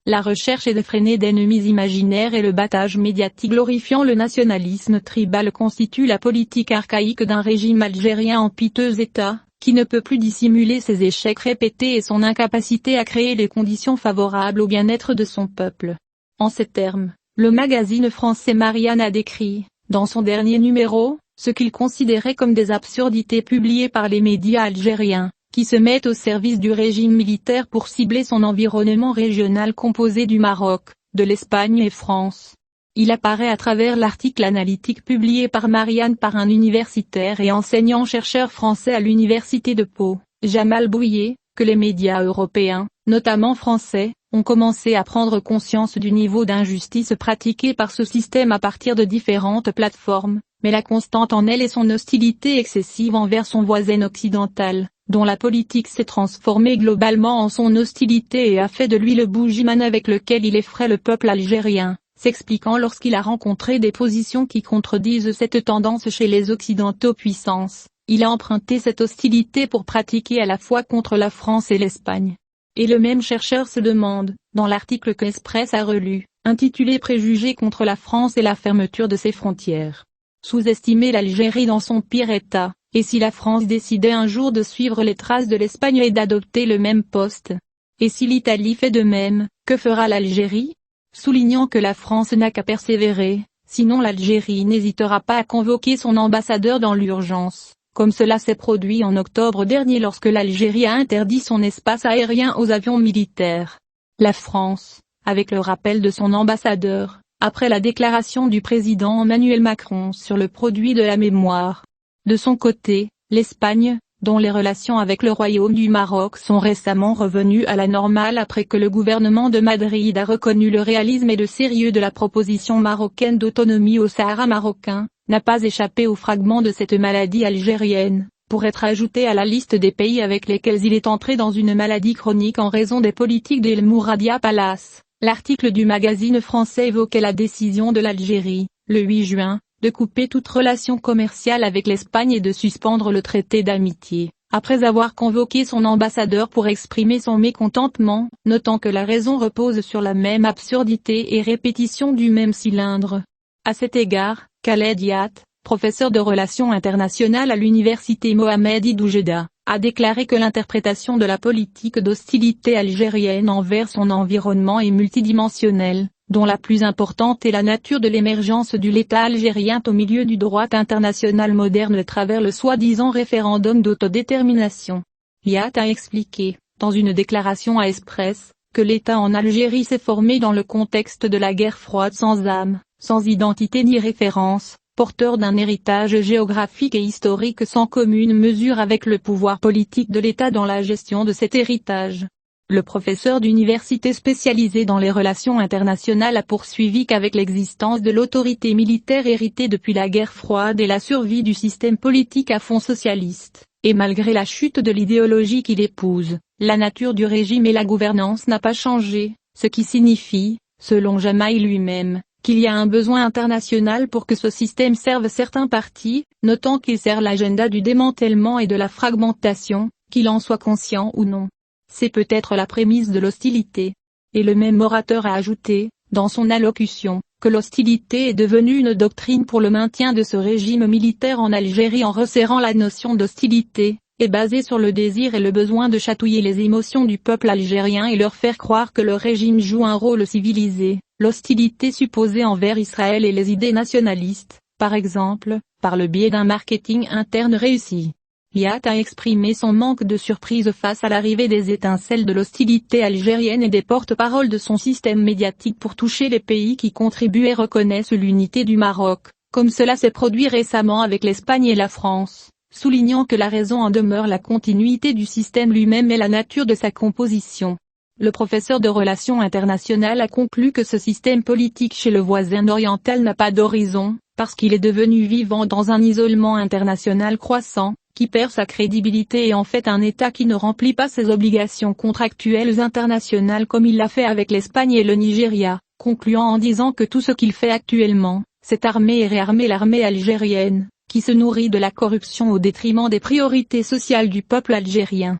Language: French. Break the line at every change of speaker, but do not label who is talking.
La recherche est d'effréner d'ennemis imaginaires et le battage médiatique glorifiant le nationalisme tribal constitue la politique archaïque d'un régime algérien en piteux état, qui ne peut plus dissimuler ses échecs répétés et son incapacité à créer les conditions favorables au bien-être de son peuple. En ces termes, le magazine français Marianne a décrit, dans son dernier numéro, ce qu'il considérait comme des absurdités publiées par les médias algériens, qui se mettent au service du régime militaire pour cibler son environnement régional composé du Maroc, de l'Espagne et France. Il apparaît à travers l'article analytique publié par Marianne par un universitaire et enseignant-chercheur français à l'université de Pau, Jamal Bouillet, que les médias européens, notamment français, ont commencé à prendre conscience du niveau d'injustice pratiqué par ce système à partir de différentes plateformes, mais la constante en elle est son hostilité excessive envers son voisin occidental, dont la politique s'est transformée globalement en son hostilité et a fait de lui le boogeyman avec lequel il effraie le peuple algérien, s'expliquant lorsqu'il a rencontré des positions qui contredisent cette tendance chez les occidentaux puissances. Il a emprunté cette hostilité pour pratiquer à la fois contre la France et l'Espagne. Et le même chercheur se demande, dans l'article qu'Express a relu, intitulé Préjugés contre la France et la fermeture de ses frontières. Sous-estimer l'Algérie dans son pire état, et si la France décidait un jour de suivre les traces de l'Espagne et d'adopter le même poste? Et si l'Italie fait de même, que fera l'Algérie? Soulignant que la France n'a qu'à persévérer, sinon l'Algérie n'hésitera pas à convoquer son ambassadeur dans l'urgence, comme cela s'est produit en octobre dernier lorsque l'Algérie a interdit son espace aérien aux avions militaires. La France, avec le rappel de son ambassadeur, après la déclaration du président Emmanuel Macron sur le produit de la mémoire. De son côté, l'Espagne, dont les relations avec le Royaume du Maroc sont récemment revenues à la normale après que le gouvernement de Madrid a reconnu le réalisme et le sérieux de la proposition marocaine d'autonomie au Sahara marocain, n'a pas échappé au fragment de cette maladie algérienne, pour être ajouté à la liste des pays avec lesquels il est entré dans une maladie chronique en raison des politiques d'El Mouradia Palace. L'article du magazine français évoquait la décision de l'Algérie, le 8 juin, de couper toute relation commerciale avec l'Espagne et de suspendre le traité d'amitié, après avoir convoqué son ambassadeur pour exprimer son mécontentement, notant que la raison repose sur la même absurdité et répétition du même cylindre. À cet égard, Khaled Yat, professeur de relations internationales à l'université Mohamed Ibn Jeddah, a déclaré que l'interprétation de la politique d'hostilité algérienne envers son environnement est multidimensionnelle, dont la plus importante est la nature de l'émergence de l'État algérien au milieu du droit international moderne à travers le soi-disant référendum d'autodétermination. Yat a expliqué, dans une déclaration à Express, que l'État en Algérie s'est formé dans le contexte de la guerre froide sans âme, sans identité ni référence, porteur d'un héritage géographique et historique sans commune mesure avec le pouvoir politique de l'État dans la gestion de cet héritage. Le professeur d'université spécialisé dans les relations internationales a poursuivi qu'avec l'existence de l'autorité militaire héritée depuis la guerre froide et la survie du système politique à fond socialiste, et malgré la chute de l'idéologie qu'il épouse, la nature du régime et la gouvernance n'a pas changé, ce qui signifie, selon Jamaï lui-même, qu'il y a un besoin international pour que ce système serve certains partis, notant qu'il sert l'agenda du démantèlement et de la fragmentation, qu'il en soit conscient ou non. C'est peut-être la prémisse de l'hostilité. Et le même orateur a ajouté, dans son allocution, que l'hostilité est devenue une doctrine pour le maintien de ce régime militaire en Algérie en resserrant la notion d'hostilité, est basée sur le désir et le besoin de chatouiller les émotions du peuple algérien et leur faire croire que le régime joue un rôle civilisé. L'hostilité supposée envers Israël et les idées nationalistes, par exemple, par le biais d'un marketing interne réussi. Yat a exprimé son manque de surprise face à l'arrivée des étincelles de l'hostilité algérienne et des porte-paroles de son système médiatique pour toucher les pays qui contribuent et reconnaissent l'unité du Maroc, comme cela s'est produit récemment avec l'Espagne et la France, soulignant que la raison en demeure la continuité du système lui-même et la nature de sa composition. Le professeur de relations internationales a conclu que ce système politique chez le voisin oriental n'a pas d'horizon, parce qu'il est devenu vivant dans un isolement international croissant, qui perd sa crédibilité et en fait un État qui ne remplit pas ses obligations contractuelles internationales comme il l'a fait avec l'Espagne et le Nigeria, concluant en disant que tout ce qu'il fait actuellement, c'est armer et réarmer l'armée algérienne, qui se nourrit de la corruption au détriment des priorités sociales du peuple algérien.